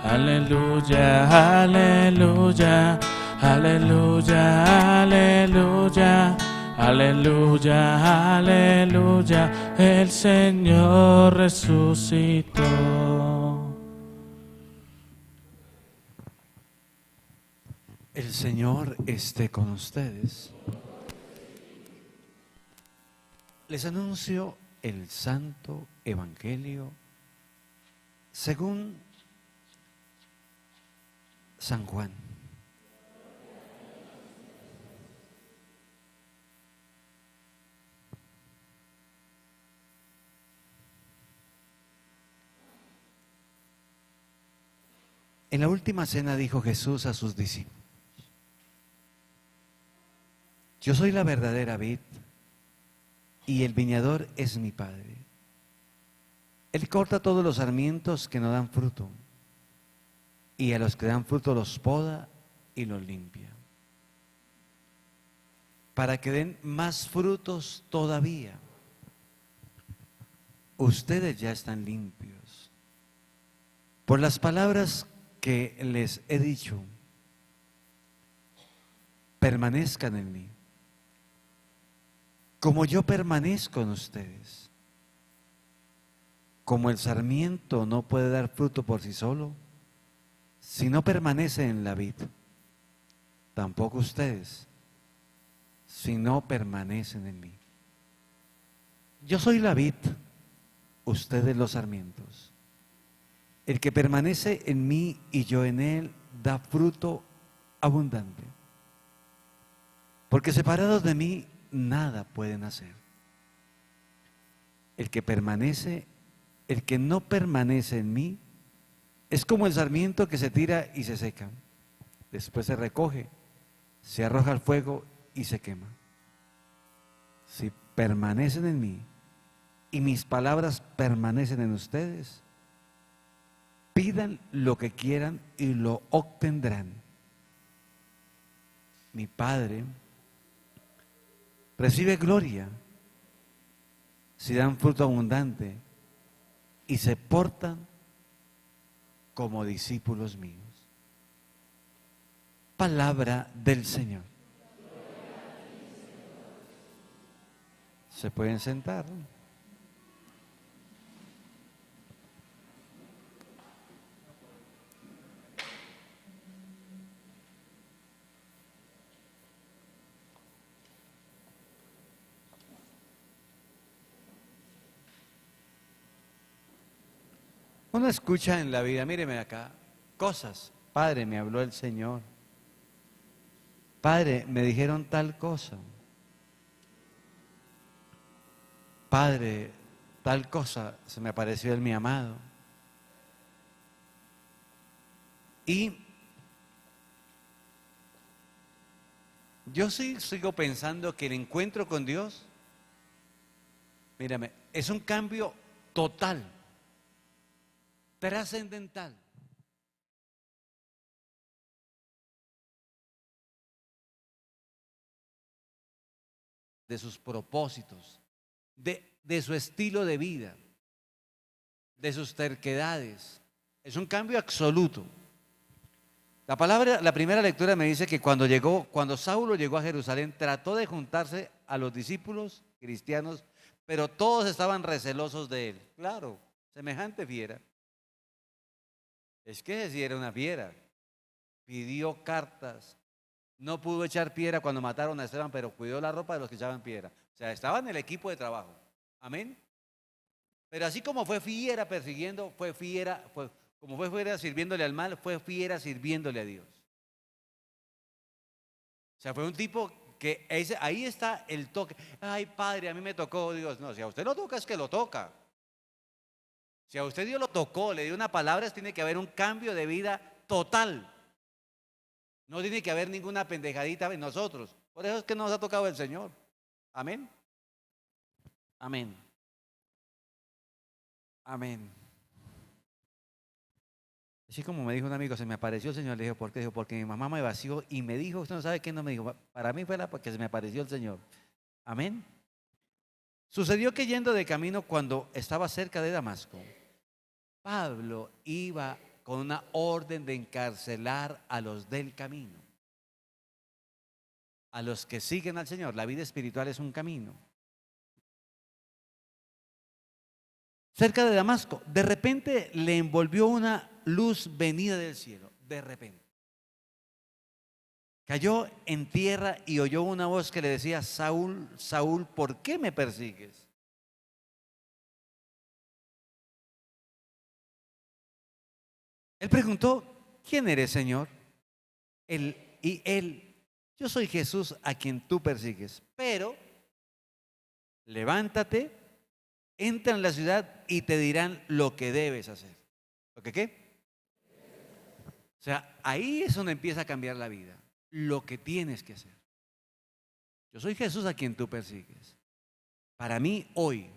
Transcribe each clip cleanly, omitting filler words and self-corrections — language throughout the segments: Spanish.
aleluya, aleluya, aleluya, aleluya, aleluya, aleluya, el Señor resucitó. El Señor esté con ustedes. Les anuncio el Santo Evangelio según San Juan. En la última cena dijo Jesús a sus discípulos: yo soy la verdadera vid y el viñador es mi Padre. Él corta todos los sarmientos que no dan fruto y a los que dan fruto los poda y los limpia, para que den más frutos todavía. Ustedes ya están limpios por las palabras que les he dicho. Permanezcan en mí, como yo permanezco en ustedes. Como el sarmiento no puede dar fruto por sí solo, si no permanece en la vid, tampoco ustedes, si no permanecen en mí. Yo soy la vid, ustedes los sarmientos. El que permanece en mí y yo en él da fruto abundante, porque separados de mí nada pueden hacer. El que no permanece en mí es como el sarmiento que se tira y se seca, después se recoge, se arroja al fuego y se quema. Si permanecen en mí y mis palabras permanecen en ustedes, pidan lo que quieran y lo obtendrán. Mi Padre recibe gloria si dan fruto abundante y se portan como discípulos míos. Palabra del Señor. Se pueden sentar. Uno escucha en la vida, míreme acá, cosas. Padre, me habló el Señor. Padre, me dijeron tal cosa. Padre, tal cosa se me apareció en mi amado. Y yo sí sigo pensando que el encuentro con Dios, mírame, es un cambio total, trascendental. De sus propósitos, de su estilo de vida, de sus terquedades. Es un cambio absoluto. La primera lectura me dice que cuando Saulo llegó a Jerusalén, trató de juntarse a los discípulos cristianos, pero todos estaban recelosos de él. Claro, semejante fiera. Es que si era una fiera. Pidió cartas. No pudo echar piedra cuando mataron a Esteban, pero cuidó la ropa de los que echaban piedra. O sea, estaba en el equipo de trabajo. Amén. Pero así como fue fiera persiguiendo, como fue fiera sirviéndole al mal, fue fiera sirviéndole a Dios. O sea, fue un tipo que ahí está el toque. Ay, Padre, a mí me tocó Dios. No, si a usted lo toca, es que lo toca. Si a usted Dios lo tocó, le dio una palabra, tiene que haber un cambio de vida total. No tiene que haber ninguna pendejadita en nosotros. Por eso es que nos ha tocado el Señor. Amén. Amén. Amén. Así como me dijo un amigo, se me apareció el Señor. Le dije, ¿por qué? Dijo, porque mi mamá me vació y me dijo, usted no sabe qué no me dijo. Para mí fue porque se me apareció el Señor. Amén. Sucedió que yendo de camino cuando estaba cerca de Damasco, Pablo iba con una orden de encarcelar a los del camino, a los que siguen al Señor. La vida espiritual es un camino. Cerca de Damasco, de repente le envolvió una luz venida del cielo, de repente. Cayó en tierra y oyó una voz que le decía: Saúl, Saúl, ¿por qué me persigues? Él preguntó: ¿quién eres, Señor? Él, yo soy Jesús a quien tú persigues, pero levántate, entra en la ciudad y te dirán lo que debes hacer. ¿Lo que qué? O sea, ahí es donde empieza a cambiar la vida. Lo que tienes que hacer. Yo soy Jesús a quien tú persigues. Para mí hoy,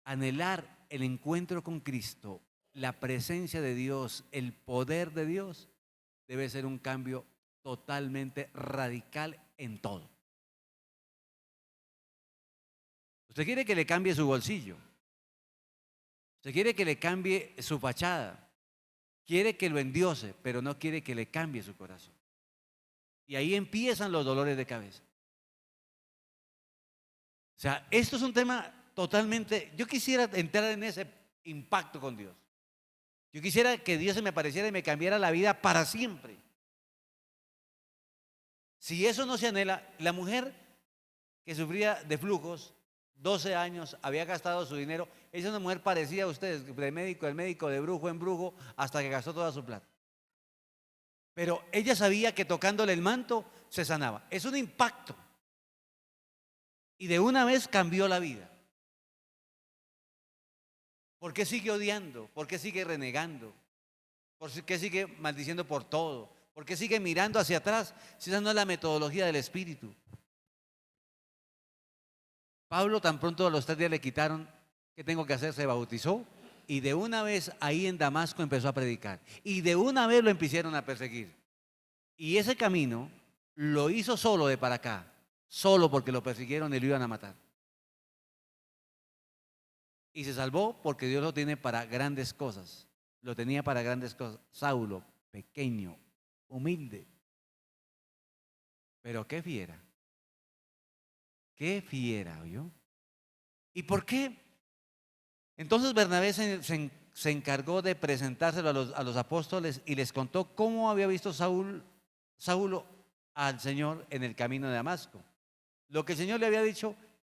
anhelar el encuentro con Cristo, la presencia de Dios, el poder de Dios, debe ser un cambio totalmente radical en todo. Usted quiere que le cambie su bolsillo. Usted quiere que le cambie su fachada. Quiere que lo endiose, pero no quiere que le cambie su corazón. Y ahí empiezan los dolores de cabeza. O sea, esto es un tema totalmente... Yo quisiera entrar en ese impacto con Dios. Yo quisiera que Dios se me apareciera y me cambiara la vida para siempre. Si eso no se anhela, la mujer que sufría de flujos, 12 años, había gastado su dinero. Ella es una mujer parecida a ustedes, de médico en médico, de brujo en brujo, hasta que gastó toda su plata. Pero ella sabía que tocándole el manto se sanaba. Es un impacto. Y de una vez cambió la vida. ¿Por qué sigue odiando? ¿Por qué sigue renegando? ¿Por qué sigue maldiciendo por todo? ¿Por qué sigue mirando hacia atrás si esa no es la metodología del Espíritu? Pablo, tan pronto a los 3 días le quitaron, ¿qué tengo que hacer? Se bautizó y de una vez ahí en Damasco empezó a predicar. Y de una vez lo empezaron a perseguir. Y ese camino lo hizo solo de para acá, solo porque lo persiguieron y lo iban a matar. Y se salvó porque Dios lo tiene para grandes cosas. Lo tenía para grandes cosas. Saulo, pequeño, humilde. Pero qué fiera. Qué fiera, ¿oyó? ¿Y por qué? Entonces Bernabé se encargó de presentárselo a los apóstoles y les contó cómo había visto Saulo al Señor en el camino de Damasco. Lo que el Señor le había dicho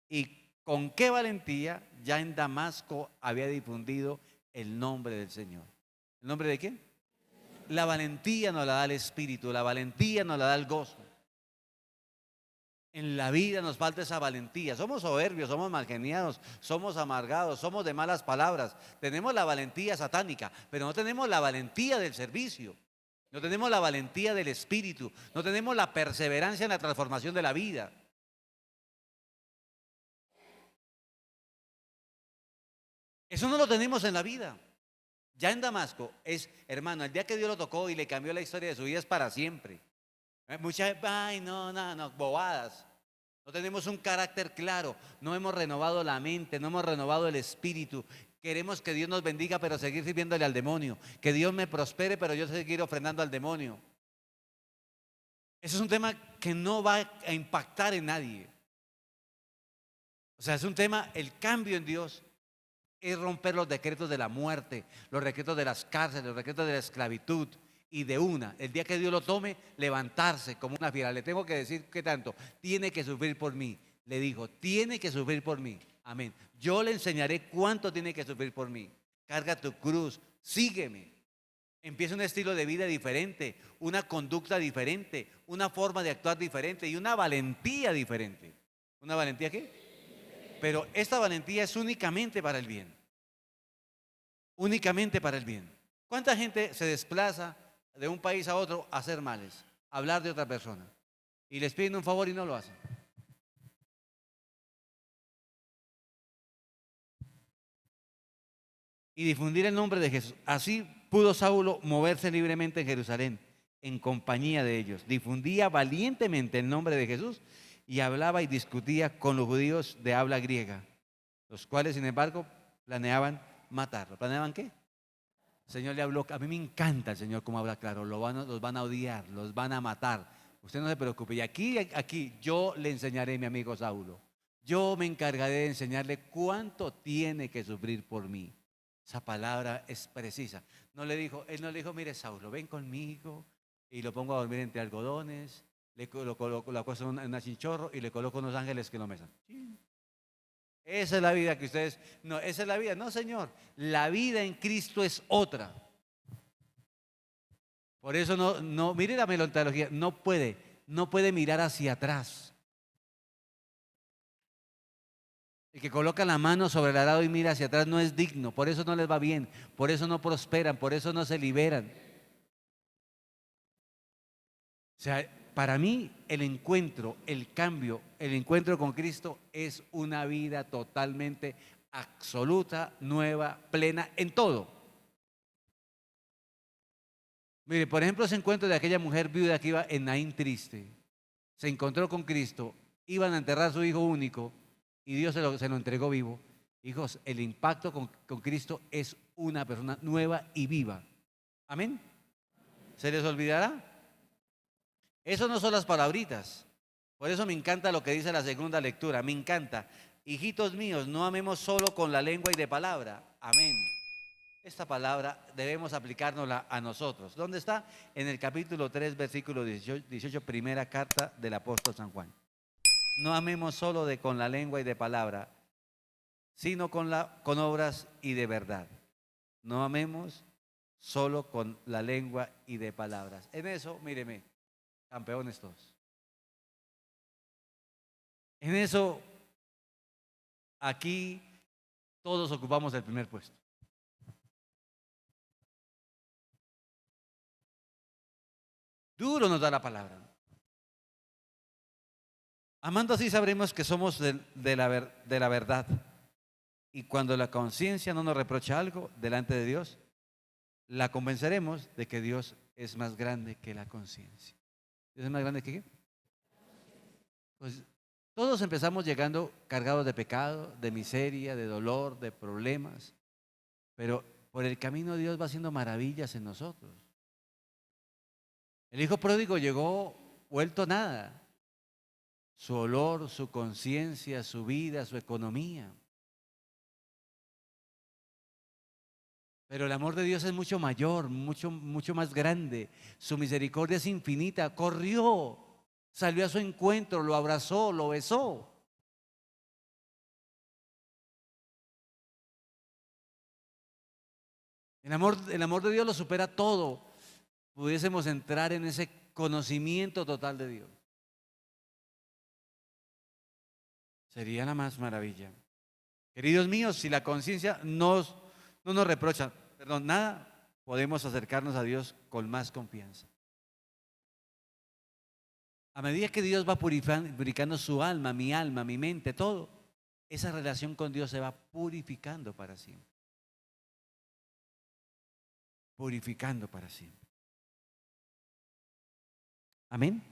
y con qué valentía ya en Damasco había difundido el nombre del Señor. ¿El nombre de quién? La valentía nos la da el Espíritu, la valentía nos la da el gozo. En la vida nos falta esa valentía. Somos soberbios, somos malgeniados, somos amargados, somos de malas palabras. Tenemos la valentía satánica, pero no tenemos la valentía del servicio. No tenemos la valentía del Espíritu. No tenemos la perseverancia en la transformación de la vida. Eso no lo tenemos en la vida. Ya en Damasco es, hermano, el día que Dios lo tocó y le cambió la historia de su vida es para siempre. Muchas veces, ay, no, bobadas. No tenemos un carácter claro, no hemos renovado la mente, no hemos renovado el espíritu. Queremos que Dios nos bendiga, pero seguir sirviéndole al demonio. Que Dios me prospere, pero yo seguir ofrendando al demonio. Eso es un tema que no va a impactar en nadie. O sea, es un tema, el cambio en Dios es romper los decretos de la muerte, los decretos de las cárceles, los decretos de la esclavitud. Y de una, el día que Dios lo tome, levantarse como una fiera. Le tengo que decir que tanto, tiene que sufrir por mí. Le dijo, tiene que sufrir por mí. Amén. Yo le enseñaré cuánto tiene que sufrir por mí. Carga tu cruz, sígueme. Empieza un estilo de vida diferente, una conducta diferente, una forma de actuar diferente y una valentía diferente. ¿Una valentía qué? Pero esta valentía es únicamente para el bien. Únicamente para el bien. ¿Cuánta gente se desplaza de un país a otro a hacer males, a hablar de otra persona, y les piden un favor y no lo hacen? Y difundir el nombre de Jesús. Así pudo Saulo moverse libremente en Jerusalén, en compañía de ellos. Difundía valientemente el nombre de Jesús y hablaba y discutía con los judíos de habla griega, los cuales, sin embargo, planeaban matarlo. ¿Planeaban qué? El Señor le habló, a mí me encanta el Señor cómo habla claro, los van a odiar, los van a matar. Usted no se preocupe. Y aquí yo le enseñaré, mi amigo Saulo. Yo me encargaré de enseñarle cuánto tiene que sufrir por mí. Esa palabra es precisa. Él no le dijo, mire Saulo, ven conmigo y lo pongo a dormir entre algodones, lo acuesto en una chinchorro y le coloco unos ángeles que lo mesan. Esa es la vida que ustedes, no, esa es la vida. No, Señor, la vida en Cristo es otra. Por eso no, mire la melontología, no puede mirar hacia atrás. El que coloca la mano sobre el arado y mira hacia atrás no es digno, por eso no les va bien, por eso no prosperan, por eso no se liberan. O sea, para mí el encuentro, el cambio, el encuentro con Cristo es una vida totalmente absoluta, nueva, plena en todo. Mire, por ejemplo, ese encuentro de aquella mujer viuda que iba en Naín triste, se encontró con Cristo, iban a enterrar a su hijo único y Dios se lo entregó vivo. Hijos, el impacto con Cristo es una persona nueva y viva. Amén. ¿Se les olvidará? Eso no son las palabritas. Por eso me encanta lo que dice la segunda lectura. Me encanta. Hijitos míos, no amemos solo con la lengua y de palabra. Amén. Esta palabra debemos aplicárnosla a nosotros. ¿Dónde está? En el capítulo 3, versículo 18, primera carta del apóstol San Juan. No amemos solo con la lengua y de palabra, sino con obras y de verdad. No amemos solo con la lengua y de palabras. En eso, míreme, campeones todos. En eso, aquí todos ocupamos el primer puesto. Duro nos da la palabra. Amando así sabremos que somos de la verdad. Y cuando la conciencia no nos reprocha algo delante de Dios, la convenceremos de que Dios es más grande que la conciencia. ¿Dios es más grande que qué? Pues todos empezamos llegando cargados de pecado, de miseria, de dolor, de problemas. Pero por el camino Dios va haciendo maravillas en nosotros. El hijo pródigo llegó vuelto nada. Su olor, su conciencia, su vida, su economía. Pero el amor de Dios es mucho mayor, mucho más grande. Su misericordia es infinita. Corrió, salió a su encuentro, lo abrazó, lo besó. El amor de Dios lo supera todo. Pudiésemos entrar en ese conocimiento total de Dios. Sería la más maravilla. Queridos míos, si la conciencia no nos reprocha, nada, podemos acercarnos a Dios con más confianza. A medida que Dios va purificando su alma, mi mente, todo, esa relación con Dios se va purificando para siempre. Purificando para siempre. Amén.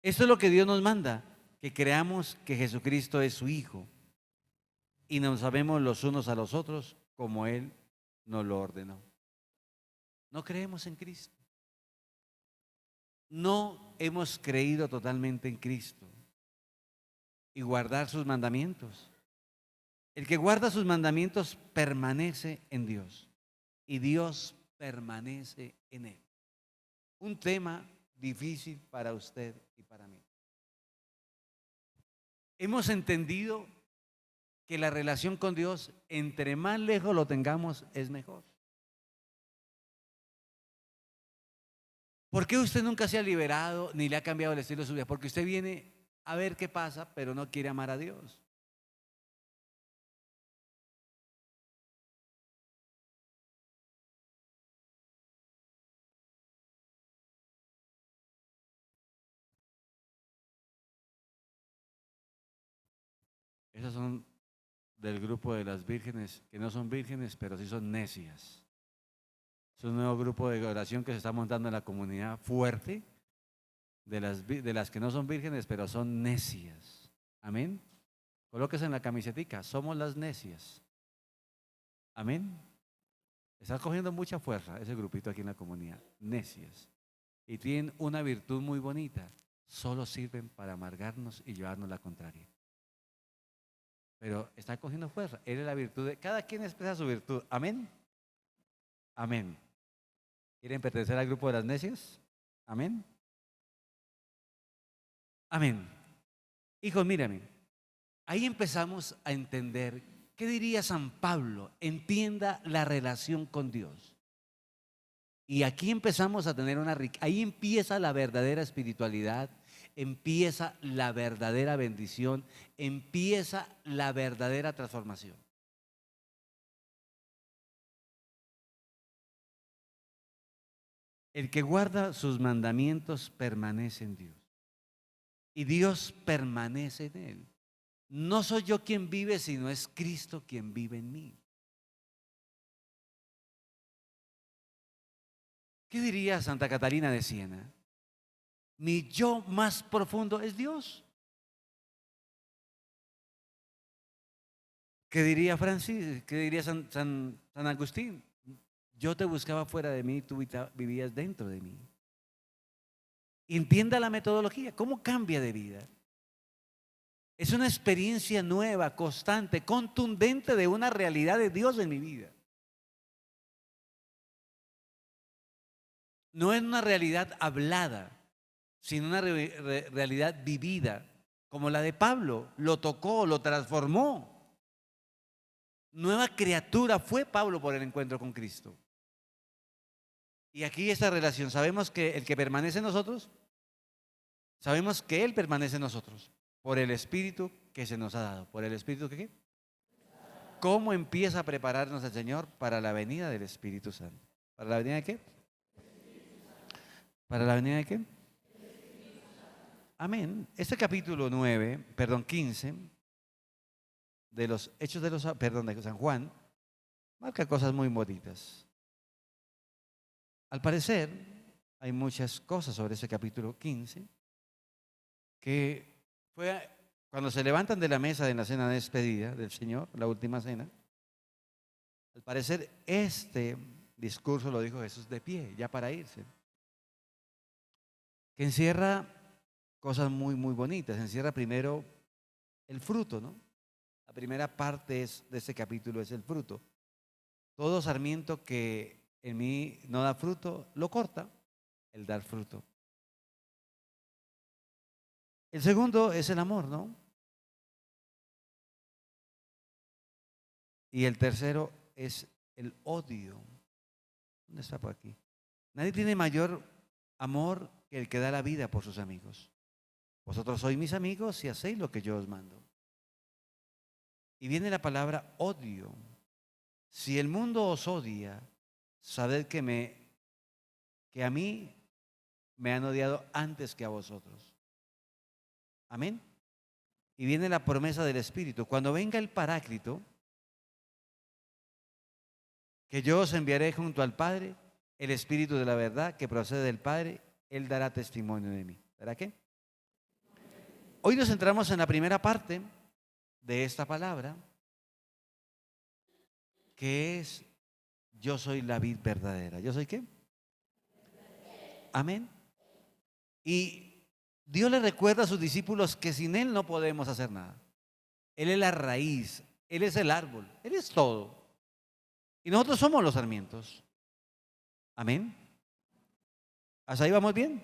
Esto es lo que Dios nos manda, que creamos que Jesucristo es su Hijo y nos amemos los unos a los otros como Él nos lo ordenó. No creemos en Cristo. No hemos creído totalmente en Cristo y guardar sus mandamientos. El que guarda sus mandamientos permanece en Dios y Dios permanece en él. Un tema difícil para usted y para mí. Hemos entendido que la relación con Dios, entre más lejos lo tengamos, es mejor. ¿Por qué usted nunca se ha liberado ni le ha cambiado el estilo de su vida? Porque usted viene a ver qué pasa, pero no quiere amar a Dios. Esos son del grupo de las vírgenes, que no son vírgenes, pero sí son necias. Es un nuevo grupo de oración que se está montando en la comunidad fuerte, de las que no son vírgenes, pero son necias. Amén. Colóquese en la camisetica, somos las necias. Amén. Está cogiendo mucha fuerza ese grupito aquí en la comunidad, necios. Y tienen una virtud muy bonita, solo sirven para amargarnos y llevarnos la contraria. Pero está cogiendo fuerza, él es la virtud de, cada quien expresa su virtud, amén. Amén. ¿Quieren pertenecer al grupo de las necios? Amén. Amén. Hijos, mírame, ahí empezamos a entender, ¿qué diría San Pablo? Entienda la relación con Dios. Y aquí empezamos a tener ahí empieza la verdadera espiritualidad, empieza la verdadera bendición, empieza la verdadera transformación. El que guarda sus mandamientos permanece en Dios y Dios permanece en él. No soy yo quien vive, sino es Cristo quien vive en mí. ¿Qué diría Santa Catalina de Siena? Mi yo más profundo es Dios. ¿Qué diría Francis? ¿Qué diría San Agustín? Yo te buscaba fuera de mí, tú vivías dentro de mí. Entienda la metodología, ¿cómo cambia de vida? Es una experiencia nueva, constante, contundente de una realidad de Dios en mi vida. No es una realidad hablada, sino una realidad vivida, como la de Pablo. Lo tocó, lo transformó. Nueva criatura fue Pablo por el encuentro con Cristo. Y aquí esta relación, sabemos que el que permanece en nosotros, sabemos que Él permanece en nosotros por el Espíritu que se nos ha dado. ¿Por el Espíritu que qué? ¿Cómo empieza a prepararnos el Señor para la venida del Espíritu Santo? ¿Para la venida de qué? ¿Para la venida de qué? Amén. Este capítulo 15 de los Hechos de de San Juan marca cosas muy bonitas. Al parecer, hay muchas cosas sobre ese capítulo 15 que fue cuando se levantan de la mesa en la cena de despedida del Señor, la última cena. Al parecer, este discurso lo dijo Jesús de pie, ya para irse, que encierra cosas muy, muy bonitas. Encierra primero el fruto, ¿no? La primera parte de este capítulo es el fruto. Todo sarmiento que en mí no da fruto, lo corta, el dar fruto. El segundo es el amor, ¿no? Y el tercero es el odio. ¿Dónde está por aquí? Nadie tiene mayor amor que el que da la vida por sus amigos. Vosotros sois mis amigos si hacéis lo que yo os mando. Y viene la palabra odio. Si el mundo os odia, sabed que a mí me han odiado antes que a vosotros. Amén. Y viene la promesa del Espíritu. Cuando venga el Paráclito, que yo os enviaré junto al Padre, el Espíritu de la verdad que procede del Padre, Él dará testimonio de mí. ¿Dará qué? Hoy nos centramos en la primera parte de esta palabra, que es: yo soy la vid verdadera. ¿Yo soy qué? Amén. Y Dios le recuerda a sus discípulos que sin Él no podemos hacer nada. Él es la raíz, Él es el árbol, Él es todo. Y nosotros somos los sarmientos. Amén. ¿Hasta ahí vamos bien?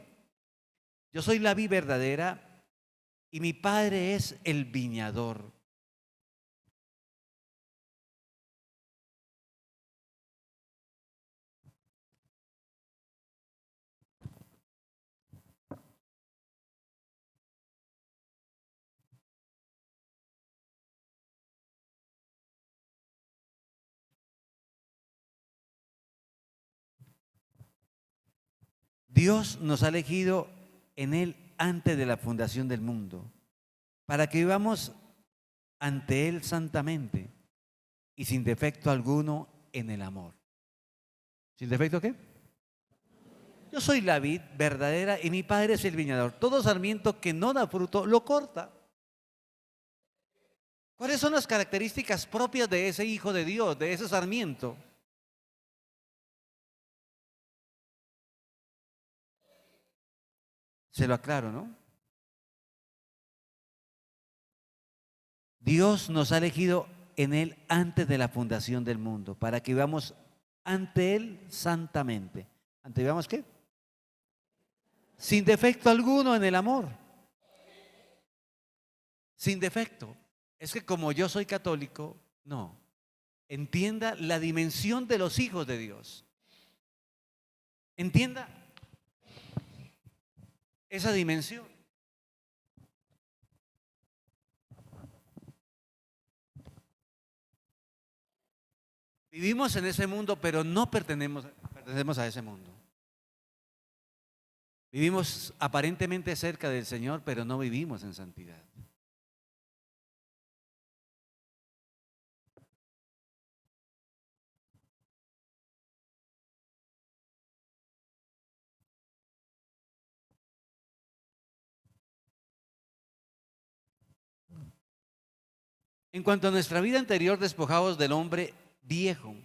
Yo soy la vid verdadera y mi Padre es el viñador. Dios nos ha elegido en Él antes de la fundación del mundo, para que vivamos ante Él santamente y sin defecto alguno en el amor. ¿Sin defecto qué? Yo soy la vid verdadera y mi Padre es el viñador. Todo sarmiento que no da fruto lo corta. ¿Cuáles son las características propias de ese hijo de Dios, de ese sarmiento? Se lo aclaro, ¿no? Dios nos ha elegido en Él antes de la fundación del mundo, para que vivamos ante Él santamente. ¿Ante vivamos qué? Sin defecto alguno en el amor. Sin defecto. Es que como yo soy católico, no. Entienda la dimensión de los hijos de Dios. Entienda esa dimensión. Vivimos en ese mundo, pero no pertenecemos a ese mundo. Vivimos aparentemente cerca del Señor, pero no vivimos en santidad. En cuanto a nuestra vida anterior, despojados del hombre viejo,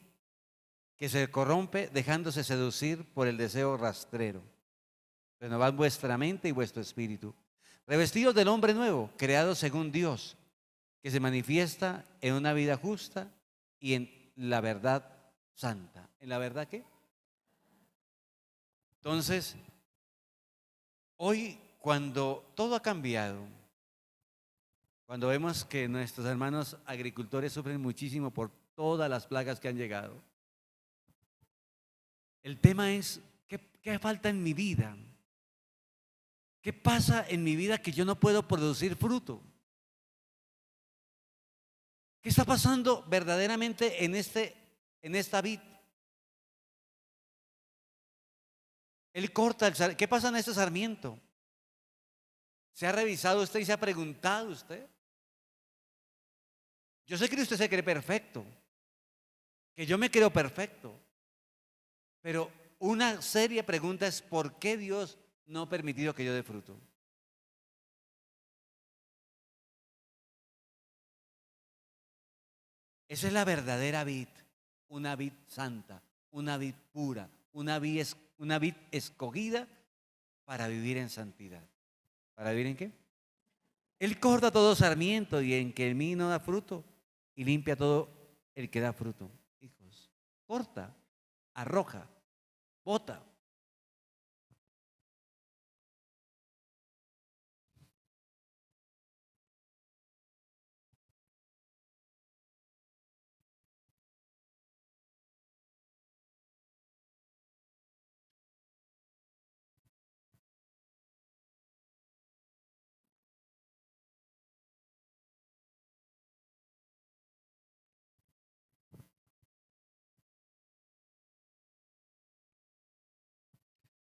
que se corrompe dejándose seducir por el deseo rastrero. Renovad vuestra mente y vuestro espíritu. Revestidos del hombre nuevo, creado según Dios, que se manifiesta en una vida justa y en la verdad santa. ¿En la verdad qué? Entonces, hoy cuando todo ha cambiado, cuando vemos que nuestros hermanos agricultores sufren muchísimo por todas las plagas que han llegado, el tema es, ¿qué falta en mi vida? ¿Qué pasa en mi vida que yo no puedo producir fruto? ¿Qué está pasando verdaderamente en esta vid? Él corta el sarmiento. ¿Qué pasa en este sarmiento? ¿Se ha revisado usted y se ha preguntado usted? Yo sé que usted se cree perfecto, que yo me creo perfecto, pero una seria pregunta es ¿por qué Dios no ha permitido que yo dé fruto? Esa es la verdadera vid, una vid santa, una vid pura, una vid escogida para vivir en santidad. ¿Para vivir en qué? Él corta todo sarmiento y en que en mí no da fruto y limpia todo el que da fruto. Hijos, corta, arroja, bota.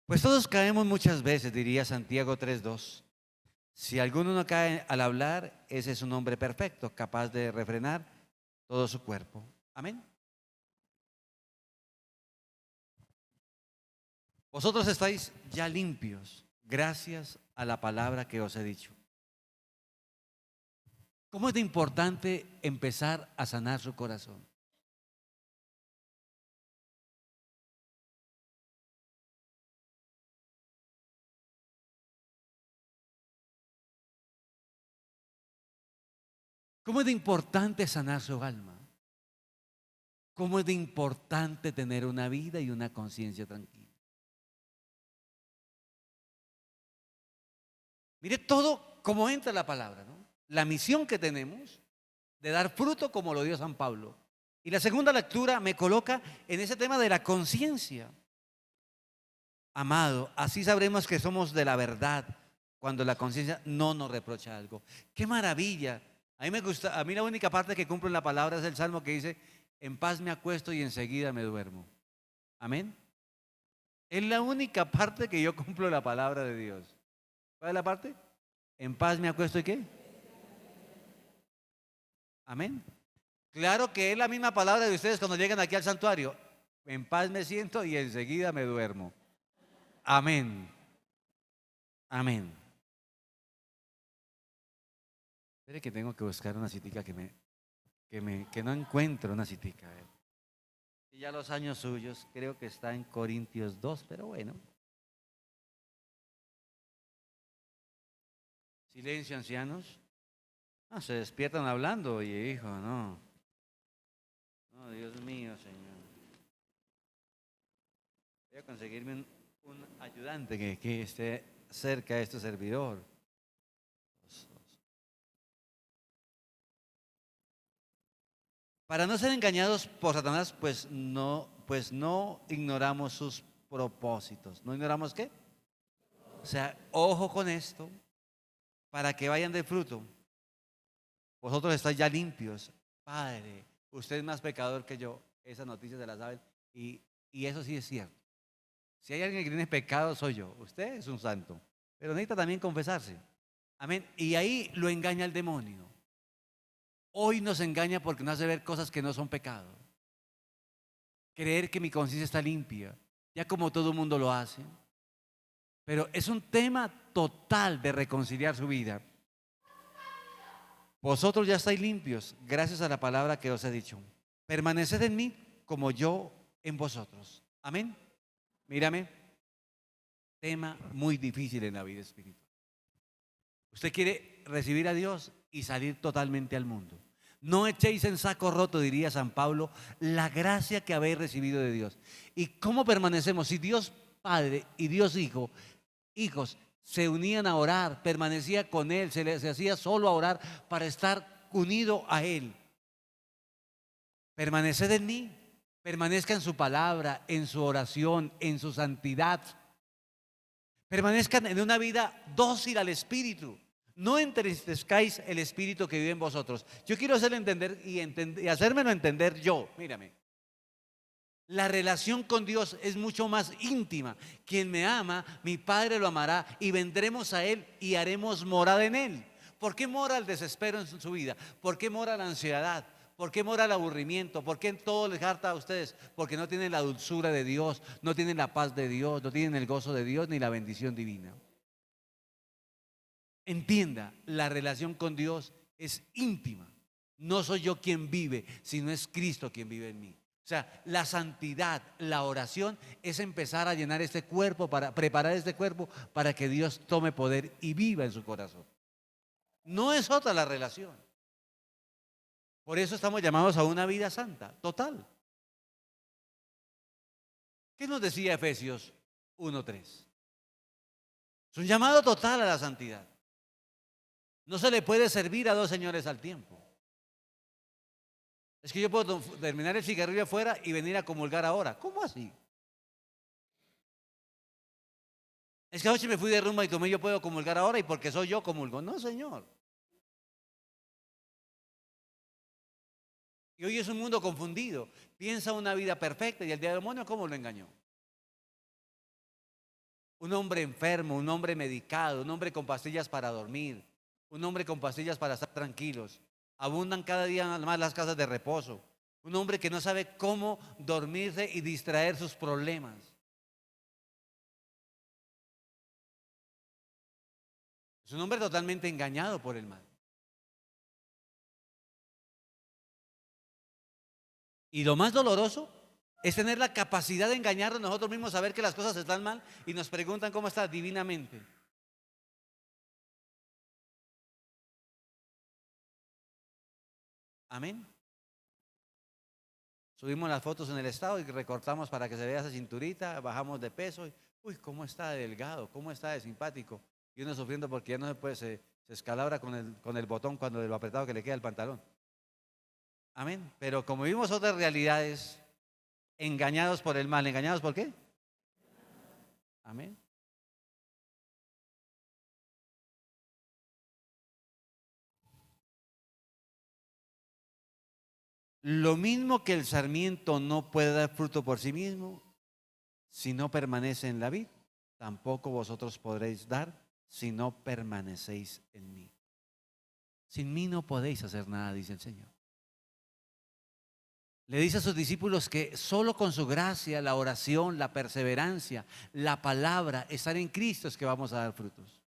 Pues todos caemos muchas veces, diría Santiago 3:2. Si alguno no cae al hablar, ese es un hombre perfecto, capaz de refrenar todo su cuerpo. Amén. Vosotros estáis ya limpios, gracias a la palabra que os he dicho. ¿Cómo es de importante empezar a sanar su corazón? ¿Cómo es de importante sanar su alma? ¿Cómo es de importante tener una vida y una conciencia tranquila? Mire todo cómo entra la palabra, ¿no? La misión que tenemos de dar fruto como lo dio San Pablo. Y la segunda lectura me coloca en ese tema de la conciencia. Amado, así sabremos que somos de la verdad cuando la conciencia no nos reprocha algo. ¡Qué maravilla! A mí me gusta, a mí la única parte que cumplo en la palabra es el salmo que dice, en paz me acuesto y enseguida me duermo. Amén. Es la única parte que yo cumplo la palabra de Dios. ¿Cuál es la parte? En paz me acuesto y ¿qué? Amén. Claro que es la misma palabra de ustedes cuando llegan aquí al santuario. En paz me siento y enseguida me duermo. Amén. Amén. Espere que tengo que buscar una citica que no encuentro una citica. Y ya los años suyos, creo que está en Corintios 2, pero bueno. Silencio, ancianos. Ah, se despiertan hablando, oye, hijo, no. No, Dios mío, Señor. Voy a conseguirme un ayudante que esté cerca de este servidor. Para no ser engañados por Satanás, pues no ignoramos sus propósitos. ¿No ignoramos qué? O sea, ojo con esto, para que vayan de fruto. Vosotros estáis ya limpios. Padre, usted es más pecador que yo. Esas noticias se las saben. Y eso sí es cierto. Si hay alguien que tiene pecado, soy yo. Usted es un santo. Pero necesita también confesarse. Amén. Y ahí lo engaña el demonio. Hoy nos engaña porque nos hace ver cosas que no son pecado. Creer que mi conciencia está limpia, ya como todo el mundo lo hace. Pero es un tema total de reconciliar su vida. Vosotros ya estáis limpios gracias a la palabra que os he dicho. Permaneced en mí como yo en vosotros. Amén. Mírame, tema muy difícil en la vida espiritual. Usted quiere recibir a Dios y salir totalmente al mundo. No echéis en saco roto, diría San Pablo, la gracia que habéis recibido de Dios. ¿Y cómo permanecemos? Si Dios Padre y Dios Hijo, hijos, se unían a orar, permanecía con Él, se hacía solo a orar para estar unido a Él. Permaneced en mí, permanezca en su palabra, en su oración, en su santidad. Permanezcan en una vida dócil al Espíritu. No entristezcáis el Espíritu que vive en vosotros. Yo quiero hacerle entender y hacérmelo entender yo. Mírame. La relación con Dios es mucho más íntima. Quien me ama, mi Padre lo amará y vendremos a Él y haremos morada en Él. ¿Por qué mora el desespero en su vida? ¿Por qué mora la ansiedad? ¿Por qué mora el aburrimiento? ¿Por qué todo les harta a ustedes? Porque no tienen la dulzura de Dios, no tienen la paz de Dios, no tienen el gozo de Dios ni la bendición divina. Entienda, la relación con Dios es íntima. No soy yo quien vive, sino es Cristo quien vive en mí. O sea, la santidad, la oración es empezar a llenar este cuerpo, para preparar este cuerpo para que Dios tome poder y viva en su corazón. No es otra la relación. Por eso estamos llamados a una vida santa, total. ¿Qué nos decía Efesios 1:3? Es un llamado total a la santidad. No se le puede servir a dos señores al tiempo. Es que yo puedo terminar el cigarrillo afuera y venir a comulgar ahora. ¿Cómo así? Es que anoche me fui de rumba y tomé, yo puedo comulgar ahora y porque soy yo comulgo. No, señor. Y hoy es un mundo confundido. Piensa una vida perfecta y el demonio, ¿cómo lo engañó? Un hombre enfermo, un hombre medicado, un hombre con pastillas para dormir, un hombre con pastillas para estar tranquilos. Abundan cada día más las casas de reposo. Un hombre que no sabe cómo dormirse y distraer sus problemas. Es un hombre totalmente engañado por el mal. Y lo más doloroso es tener la capacidad de engañarnos nosotros mismos, saber que las cosas están mal y nos preguntan cómo está divinamente. Amén. Subimos las fotos en el estado y recortamos para que se vea esa cinturita, bajamos de peso. Uy, cómo está de delgado, cómo está de simpático. Y uno sufriendo porque ya no se puede, se escalabra con el botón cuando de lo apretado que le queda el pantalón. Amén. Pero como vimos otras realidades, engañados por el mal, ¿engañados por qué? Amén. Lo mismo que el sarmiento no puede dar fruto por sí mismo, si no permanece en la vid, tampoco vosotros podréis dar si no permanecéis en mí. Sin mí no podéis hacer nada, dice el Señor. Le dice a sus discípulos que solo con su gracia, la oración, la perseverancia, la palabra, estar en Cristo es que vamos a dar frutos.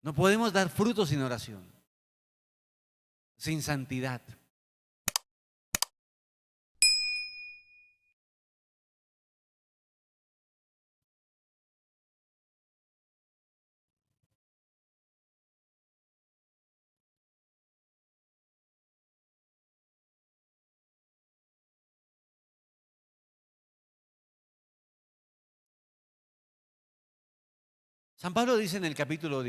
No podemos dar frutos sin oración, sin santidad. San Pablo dice en el capítulo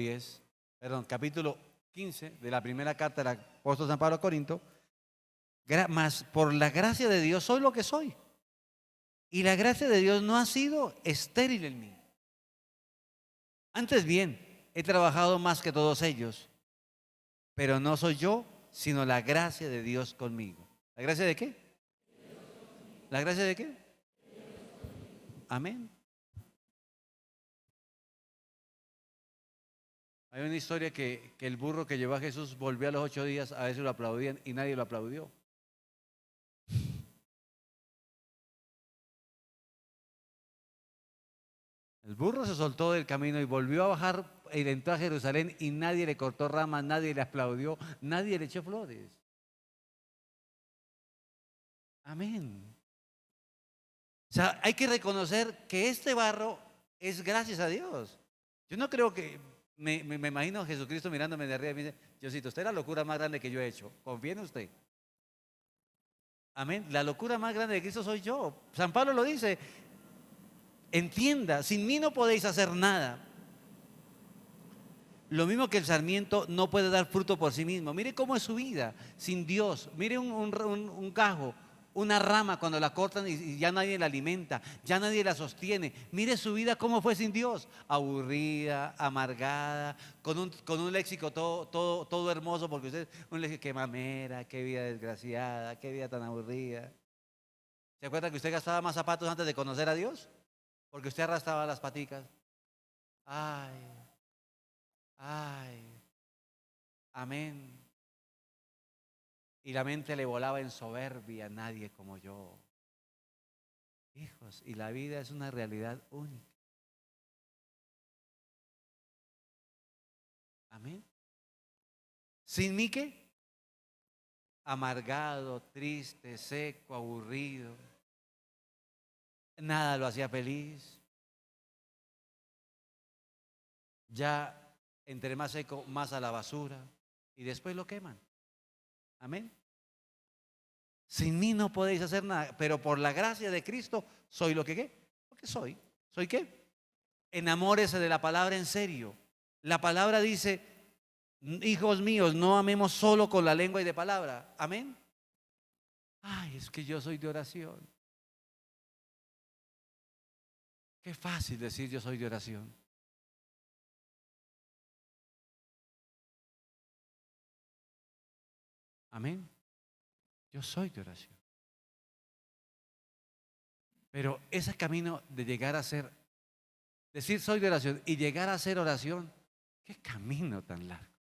15 de la primera carta del apóstol San Pablo a Corinto, mas por la gracia de Dios soy lo que soy. Y la gracia de Dios no ha sido estéril en mí. Antes bien, he trabajado más que todos ellos, pero no soy yo, sino la gracia de Dios conmigo. ¿La gracia de qué? ¿La gracia de qué? Amén. Hay una historia que el burro que llevó a Jesús volvió a los 8 días, a veces lo aplaudían y nadie lo aplaudió. El burro se soltó del camino y volvió a bajar y entró a Jerusalén y nadie le cortó ramas, nadie le aplaudió, nadie le echó flores. Amén. O sea, hay que reconocer que este barro es gracias a Dios. Yo no creo que, me imagino a Jesucristo mirándome de arriba y me dice, Diosito, usted es la locura más grande que yo he hecho, confíe en usted. Amén. La locura más grande de Cristo soy yo. San Pablo lo dice. Entienda, sin mí no podéis hacer nada. Lo mismo que el sarmiento no puede dar fruto por sí mismo. Mire cómo es su vida sin Dios. Mire un gajo, una rama cuando la cortan y ya nadie la alimenta, ya nadie la sostiene. Mire su vida cómo fue sin Dios. Aburrida, amargada, con un léxico todo hermoso, porque usted, un léxico, qué mamera, qué vida desgraciada, qué vida tan aburrida. ¿Se acuerda que usted gastaba más zapatos antes de conocer a Dios? Porque usted arrastraba las paticas. Ay, ay, amén. Y la mente le volaba en soberbia, nadie como yo. Hijos, y la vida es una realidad única. Amén. ¿Sin mí qué? Amargado, triste, seco, aburrido. Nada lo hacía feliz. Ya entre más seco, más a la basura. Y después lo queman. Amén. Sin mí no podéis hacer nada, pero por la gracia de Cristo soy lo que ¿qué? Lo que soy. ¿Soy qué? Enamórese de la palabra en serio. La palabra dice, hijos míos, no amemos solo con la lengua y de palabra. Amén. Ay, es que yo soy de oración. Qué fácil decir yo soy de oración. Amén. Yo soy de oración. Pero ese camino de llegar a ser, decir soy de oración y llegar a ser oración, qué camino tan largo.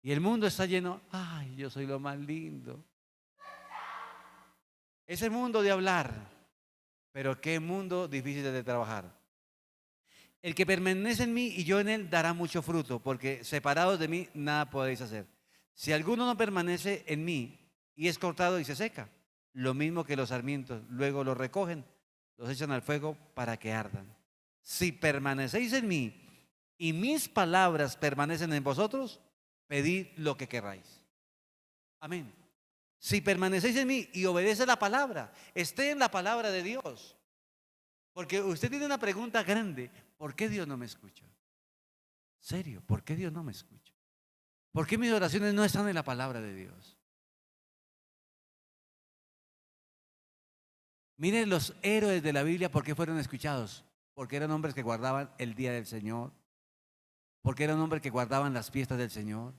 Y el mundo está lleno, ay, yo soy lo más lindo. Ese mundo de hablar, pero qué mundo difícil de trabajar. El que permanece en mí y yo en él dará mucho fruto, porque separados de mí nada podéis hacer. Si alguno no permanece en mí y es cortado y se seca, lo mismo que los sarmientos, luego los recogen, los echan al fuego para que ardan. Si permanecéis en mí y mis palabras permanecen en vosotros, pedid lo que querráis. Amén. Si permanecéis en mí y obedece la palabra, esté en la palabra de Dios. Porque usted tiene una pregunta grande, ¿por qué Dios no me escucha? Serio, ¿por qué Dios no me escucha? ¿Por qué mis oraciones no están en la palabra de Dios? Miren los héroes de la Biblia, ¿por qué fueron escuchados? Porque eran hombres que guardaban el día del Señor, porque eran hombres que guardaban las fiestas del Señor,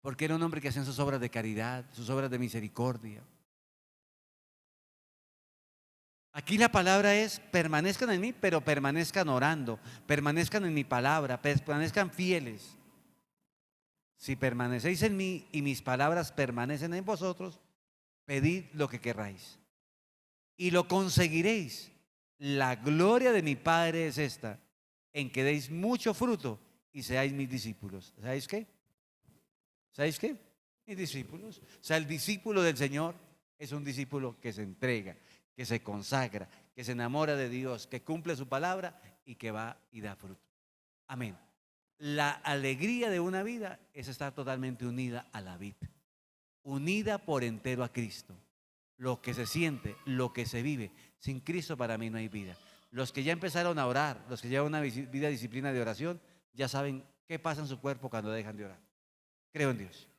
porque eran hombres que hacían sus obras de caridad, sus obras de misericordia. Aquí la palabra es, permanezcan en mí, pero permanezcan orando, permanezcan en mi palabra, permanezcan fieles. Si permanecéis en mí y mis palabras permanecen en vosotros, pedid lo que querráis y lo conseguiréis. La gloria de mi Padre es esta, en que deis mucho fruto y seáis mis discípulos. ¿Sabéis qué? ¿Sabéis qué? Mis discípulos. O sea, el discípulo del Señor es un discípulo que se entrega, que se consagra, que se enamora de Dios, que cumple su palabra y que va y da fruto. Amén. La alegría de una vida es estar totalmente unida a la vid, unida por entero a Cristo. Lo que se siente, lo que se vive, sin Cristo para mí no hay vida. Los que ya empezaron a orar, los que llevan una vida disciplina de oración, ya saben qué pasa en su cuerpo cuando dejan de orar. Creo en Dios.